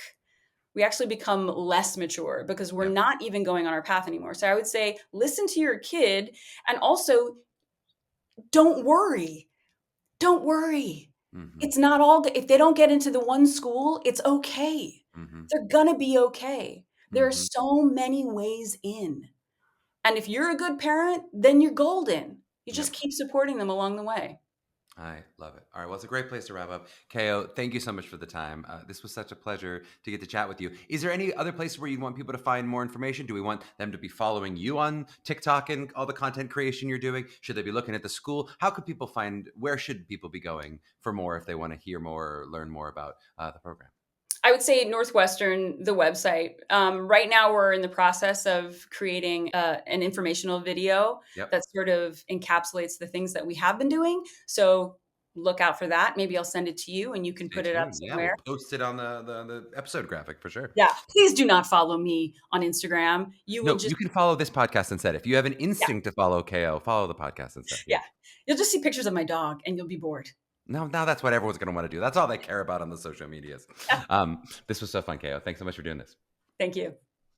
We actually become less mature because we're
Yep.
not even going on our path anymore. So I would say listen to your kid, and also don't worry. Don't worry.
Hmm.
It's not all if they don't get into the one school, it's okay.
Hmm.
They're going to be okay. There are
Hmm.
so many ways in. And if you're a good parent, then you're golden. You
Yep.
just keep supporting them along the way.
I love it. All right. Well, it's a great place to wrap up. KO, thank you so much for the time. This was such a pleasure to get to chat with you. Is there any other place where you want people to find more information? Do we want them to be following you on TikTok and all the content creation you're doing? Should they be looking at the school? How could people where should people be going for more if they want to hear more or learn more about the program?
I would say Northwestern, the website. Right now, we're in the process of creating an informational video
Yep.
that sort of encapsulates the things that we have been doing. So look out for that. Maybe I'll send it to you and you can
Stay
put it up
tuned. Yeah,
somewhere.
we'll post it on the episode graphic for sure.
Yeah. Please do not follow me on Instagram. You will
No,
just,
you can follow this podcast instead. If you have an
yeah,
instinct to follow KO, follow the podcast instead. Yeah.
yeah. You'll just see pictures of my dog and you'll be bored.
No, now that's what everyone's going to want to do. That's all they care about on the social medias. This was so fun, Ko. Thanks so much for doing this.
Thank you.